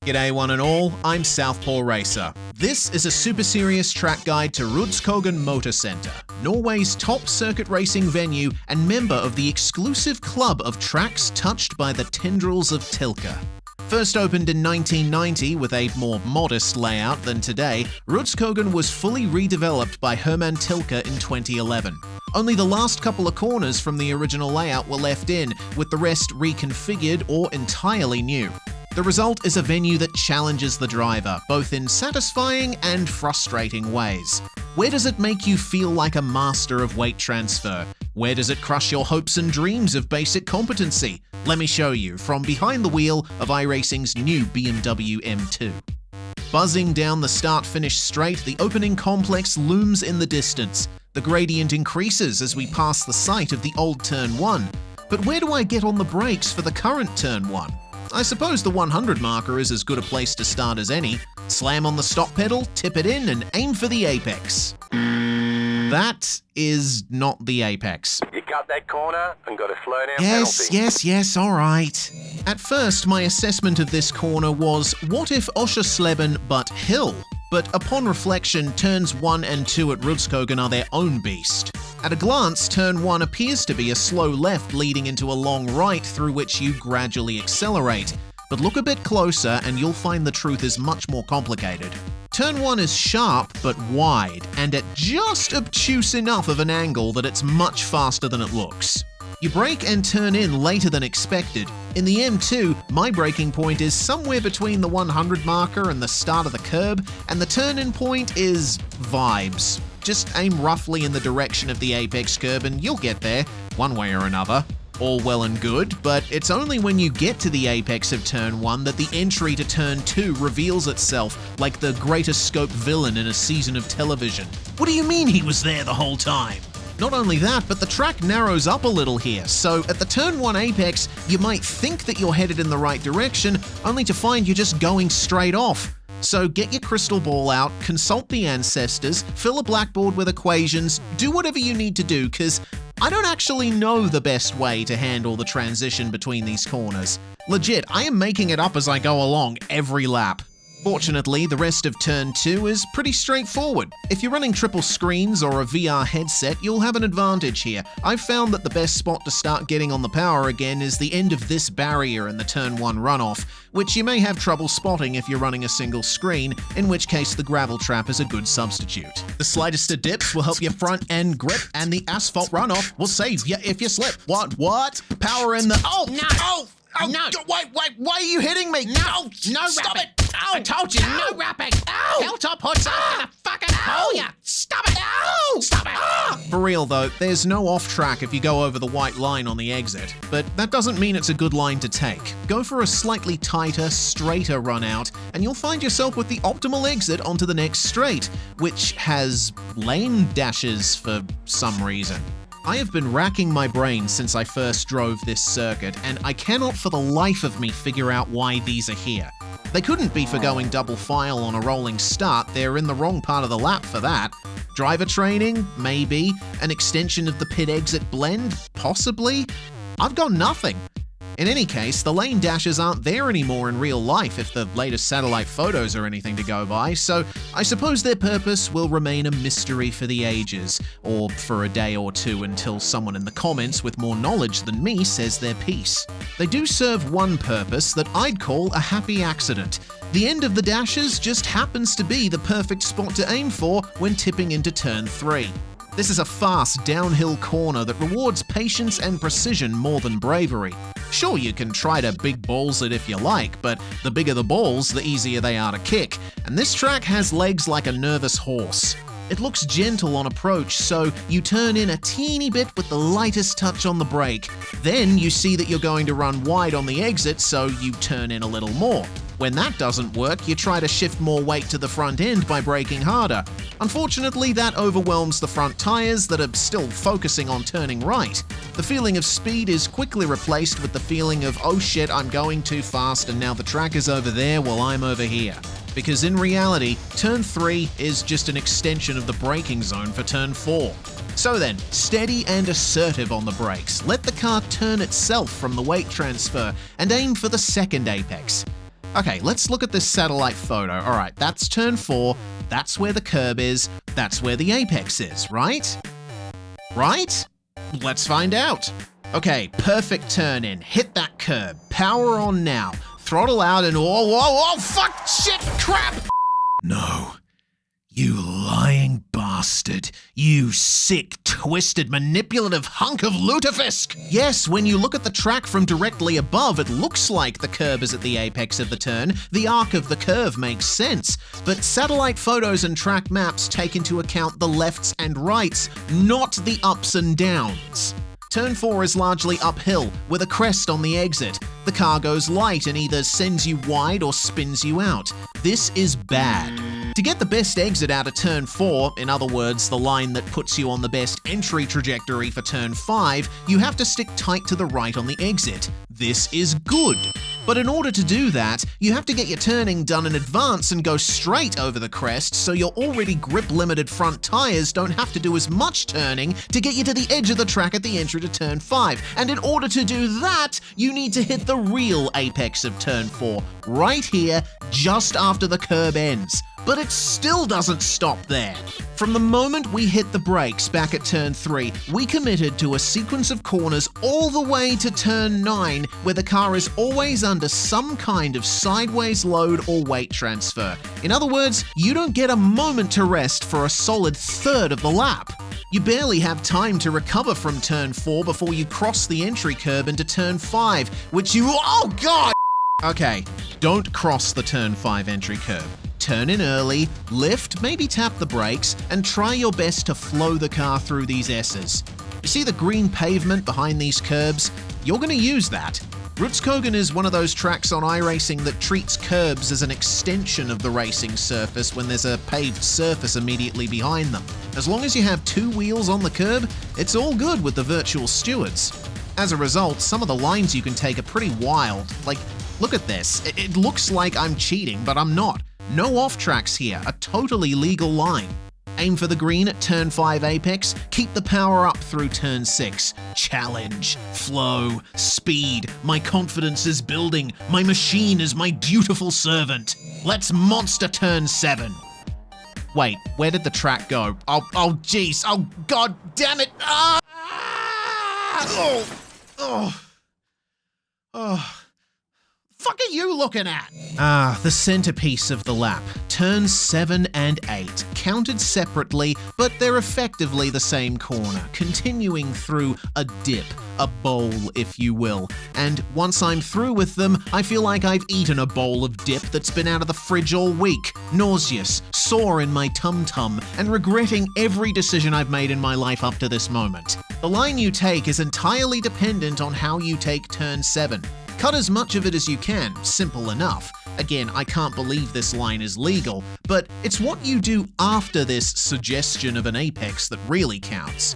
G'day one and all, I'm SouthPawRacer. This is a super serious track guide to Rudskogen Motorsenter, Norway's top circuit racing venue and member of the exclusive club of tracks touched by the tendrils of Tilke. First opened in 1990 with a more modest layout than today, Rudskogen was fully redeveloped by Herman Tilke in 2011. Only the last couple of corners from the original layout were left in, with the rest reconfigured or entirely new. The result is a venue that challenges the driver, both in satisfying and frustrating ways. Where does it make you feel like a master of weight transfer? Where does it crush your hopes and dreams of basic competency? Let me show you from behind the wheel of iRacing's new BMW M2. Buzzing down the start-finish straight, the opening complex looms in the distance. The gradient increases as we pass the site of the old Turn 1. But where do I get on the brakes for the current Turn 1? I suppose the 100 marker is as good a place to start as any. Slam on the stop pedal, tip it in, and aim for the apex. That is not the apex. You cut that corner and got a slow down penalty. Yes, alright. At first, my assessment of this corner was, what if Oschersleben but hill? But upon reflection, turns 1 and 2 at Rudskogen are their own beast. At a glance, turn 1 appears to be a slow left leading into a long right through which you gradually accelerate. But look a bit closer and you'll find the truth is much more complicated. Turn 1 is sharp but wide, and at just obtuse enough of an angle that it's much faster than it looks. You brake and turn in later than expected. In the M2, my braking point is somewhere between the 100 marker and the start of the curb, and the turn-in point is vibes. Just aim roughly in the direction of the apex curb and you'll get there, one way or another. All well and good, but it's only when you get to the apex of Turn 1 that the entry to Turn 2 reveals itself like the greatest scope villain in a season of television. What do you mean he was there the whole time? Not only that, but the track narrows up a little here, so at the Turn 1 apex, you might think that you're headed in the right direction, only to find you're just going straight off. So get your crystal ball out, consult the ancestors, fill a blackboard with equations, do whatever you need to do, cause I don't actually know the best way to handle the transition between these corners. Legit, I am making it up as I go along every lap. Fortunately, the rest of Turn 2 is pretty straightforward. If you're running triple screens or a VR headset, you'll have an advantage here. I've found that the best spot to start getting on the power again is the end of this barrier in the Turn 1 runoff, which you may have trouble spotting if you're running a single screen, in which case the gravel trap is a good substitute. The slightest of dips will help your front end grip, and the asphalt runoff will save you if you slip. What? Power in the— Oh, no! Oh, no! Why are you hitting me? No, stop it! Ow. I told you, no rapping! Ow! Hilltop Hood's gonna fucking pull ya! Stop it! Ow! Stop it! For real though, there's no off track if you go over the white line on the exit, but that doesn't mean it's a good line to take. Go for a slightly tighter, straighter run out, and you'll find yourself with the optimal exit onto the next straight, which has lane dashes for some reason. I have been racking my brain since I first drove this circuit, and I cannot for the life of me figure out why these are here. They couldn't be for going double file on a rolling start, they're in the wrong part of the lap for that. Driver training? Maybe. An extension of the pit exit blend? Possibly. I've got nothing. In any case, the lane dashes aren't there anymore in real life if the latest satellite photos are anything to go by, so I suppose their purpose will remain a mystery for the ages, or for a day or two until someone in the comments with more knowledge than me says their piece. They do serve one purpose that I'd call a happy accident. The end of the dashes just happens to be the perfect spot to aim for when tipping into Turn 3. This is a fast downhill corner that rewards patience and precision more than bravery. Sure, you can try to big balls it if you like, but the bigger the balls, the easier they are to kick, and this track has legs like a nervous horse. It looks gentle on approach, so you turn in a teeny bit with the lightest touch on the brake. Then you see that you're going to run wide on the exit, so you turn in a little more. When that doesn't work, you try to shift more weight to the front end by braking harder. Unfortunately, that overwhelms the front tires that are still focusing on turning right. The feeling of speed is quickly replaced with the feeling of, oh shit, I'm going too fast and now the track is over there while I'm over here. Because in reality, Turn 3 is just an extension of the braking zone for Turn 4. So then, steady and assertive on the brakes, let the car turn itself from the weight transfer and aim for the second apex. Okay, let's look at this satellite photo. All right, that's turn 4. That's where the curb is. That's where the apex is, right? Right? Let's find out. Okay, perfect turn in. Hit that curb. Power on now. Throttle out and whoa, fuck, shit, crap! No. You lying bastard. You sick, twisted, manipulative hunk of lutefisk! Yes, when you look at the track from directly above, it looks like the curb is at the apex of the turn. The arc of the curve makes sense. But satellite photos and track maps take into account the lefts and rights, not the ups and downs. Turn 4 is largely uphill, with a crest on the exit. The car goes light and either sends you wide or spins you out. This is bad. To get the best exit out of turn 4, in other words, the line that puts you on the best entry trajectory for turn 5, you have to stick tight to the right on the exit. This is good. But in order to do that, you have to get your turning done in advance and go straight over the crest so your already grip-limited front tires don't have to do as much turning to get you to the edge of the track at the entry to turn 5. And in order to do that, you need to hit the real apex of turn 4, right here, just after the curb ends. But it still doesn't stop there. From the moment we hit the brakes back at turn 3, we committed to a sequence of corners all the way to turn 9, where the car is always under some kind of sideways load or weight transfer. In other words, you don't get a moment to rest for a solid third of the lap. You barely have time to recover from turn 4 before you cross the entry curb into turn 5, which you— oh god! Okay, don't cross the turn 5 entry curb. Turn in early, lift, maybe tap the brakes, and try your best to flow the car through these S's. You see the green pavement behind these curbs? You're going to use that. Rudskogen is one of those tracks on iRacing that treats curbs as an extension of the racing surface when there's a paved surface immediately behind them. As long as you have 2 wheels on the curb, it's all good with the virtual stewards. As a result, some of the lines you can take are pretty wild. Like, look at this. It looks like I'm cheating, but I'm not. No off tracks here, a totally legal line. Aim for the green at turn 5 apex, keep the power up through turn 6. Challenge, flow, speed, my confidence is building, my machine is my dutiful servant. Let's monster turn 7. Wait, where did the track go? Oh jeez, oh god damn it! Ah! Fuck are you looking at? The centerpiece of the lap. Turns 7 and 8, counted separately, but they're effectively the same corner, continuing through a dip, a bowl, if you will. And once I'm through with them, I feel like I've eaten a bowl of dip that's been out of the fridge all week, nauseous, sore in my tum-tum, and regretting every decision I've made in my life up to this moment. The line you take is entirely dependent on how you take turn 7. Cut as much of it as you can, simple enough. Again, I can't believe this line is legal, but it's what you do after this suggestion of an apex that really counts.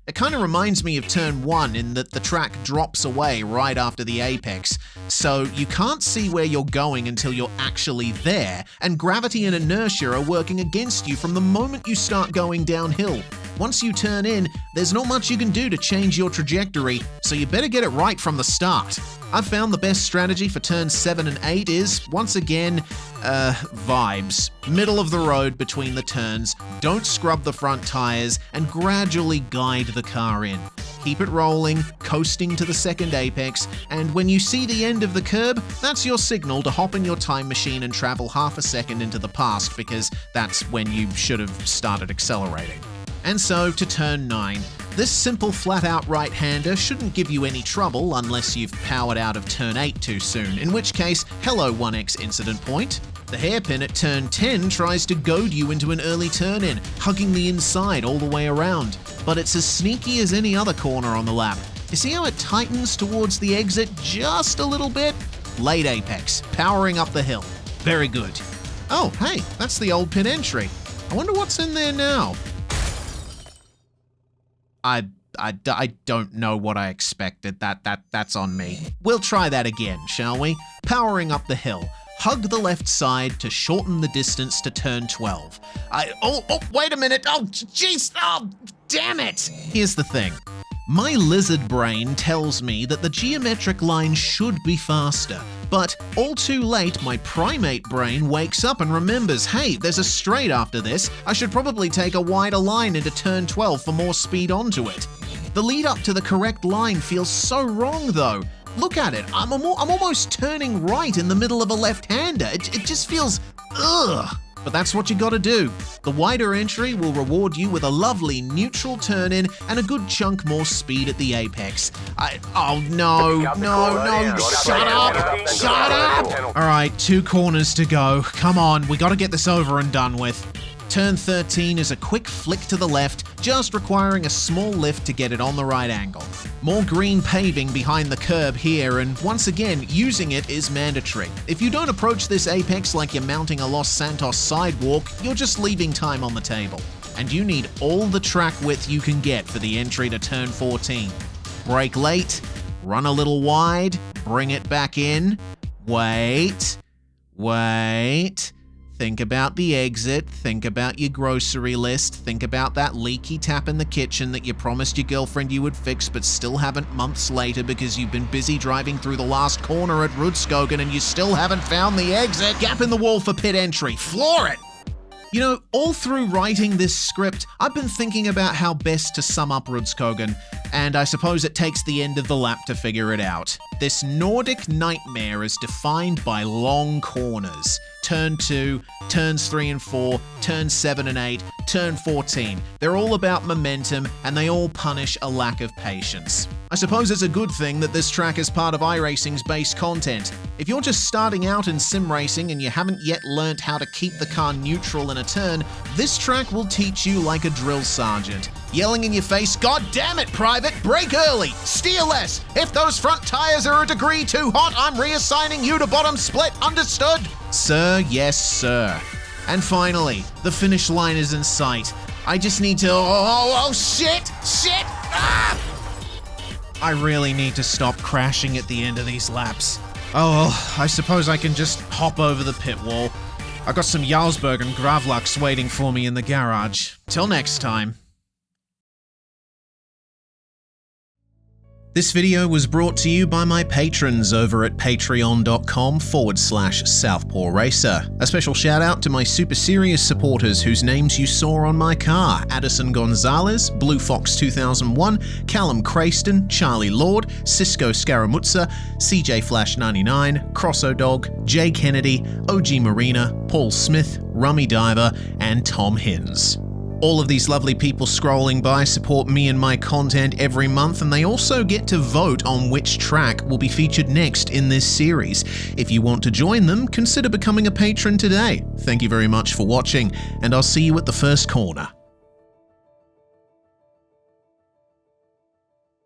It kind of reminds me of turn 1 in that the track drops away right after the apex, so you can't see where you're going until you're actually there, and gravity and inertia are working against you from the moment you start going downhill. Once you turn in, there's not much you can do to change your trajectory, so you better get it right from the start. I've found the best strategy for turns 7 and 8 is, once again, vibes. Middle of the road between the turns, don't scrub the front tires, and gradually guide the car in. Keep it rolling, coasting to the second apex, and when you see the end of the curb, that's your signal to hop in your time machine and travel half a second into the past, because that's when you should have started accelerating. And so to turn 9. This simple flat-out right-hander shouldn't give you any trouble unless you've powered out of turn 8 too soon, in which case, hello 1x incident point. The hairpin at turn 10 tries to goad you into an early turn-in, hugging the inside all the way around. But it's as sneaky as any other corner on the lap. You see how it tightens towards the exit just a little bit? Late apex, powering up the hill. Very good. Oh, hey, that's the old pit entry. I wonder what's in there now. I don't know what I expected. That's on me. We'll try that again, shall we? Powering up the hill. Hug the left side to shorten the distance to turn 12. Wait a minute. Oh, jeez. Oh, damn it. Here's the thing. My lizard brain tells me that the geometric line should be faster, But all too late, my primate brain wakes up and remembers, hey, there's a straight after this. I should probably take a wider line into turn 12 for more speed onto it. The lead up to the correct line feels so wrong though. Look at it, I'm almost turning right in the middle of a left-hander. It just feels ugh. But that's what you gotta do. The wider entry will reward you with a lovely neutral turn-in and a good chunk more speed at the apex. Oh no, shut up! Alright, 2 corners to go. Come on, we gotta get this over and done with. Turn 13 is a quick flick to the left, just requiring a small lift to get it on the right angle. More green paving behind the curb here, and once again, using it is mandatory. If you don't approach this apex like you're mounting a Los Santos sidewalk, you're just leaving time on the table. And you need all the track width you can get for the entry to turn 14. Brake late, run a little wide, bring it back in, wait. Think about the exit, think about your grocery list, think about that leaky tap in the kitchen that you promised your girlfriend you would fix but still haven't months later because you've been busy driving through the last corner at Rudskogen and you still haven't found the exit. Gap in the wall for pit entry, floor it! You know, all through writing this script, I've been thinking about how best to sum up Rudskogen, and I suppose it takes the end of the lap to figure it out. This Nordic nightmare is defined by long corners. Turn 2, turns 3 and 4, turn 7 and 8, turn 14. They're all about momentum, and they all punish a lack of patience. I suppose it's a good thing that this track is part of iRacing's base content. If you're just starting out in sim racing and you haven't yet learnt how to keep the car neutral in a turn, this track will teach you like a drill sergeant. Yelling in your face, "God damn it, Private, brake early, steer less. If those front tires are a degree too hot, I'm reassigning you to bottom split, understood?" Sir, yes, sir. And finally, the finish line is in sight. I just need to, shit, ah! I really need to stop crashing at the end of these laps. Oh well, I suppose I can just hop over the pit wall. I've got some Jarlsberg and Gravlux waiting for me in the garage. Till next time. This video was brought to you by my patrons over at patreon.com/SouthPawRacer. A special shout out to my super serious supporters whose names you saw on my car: Addison Gonzalez, Blue Fox 2001, Callum Crayston, Charlie Lord, Cisco Scaramuzza, CJ Flash 99, Crosso Dog, Jay Kennedy, OG Marina, Paul Smith, Rummy Diver, and Tom Hins. All of these lovely people scrolling by support me and my content every month, and they also get to vote on which track will be featured next in this series. If you want to join them, consider becoming a patron today. Thank you very much for watching, and I'll see you at the first corner.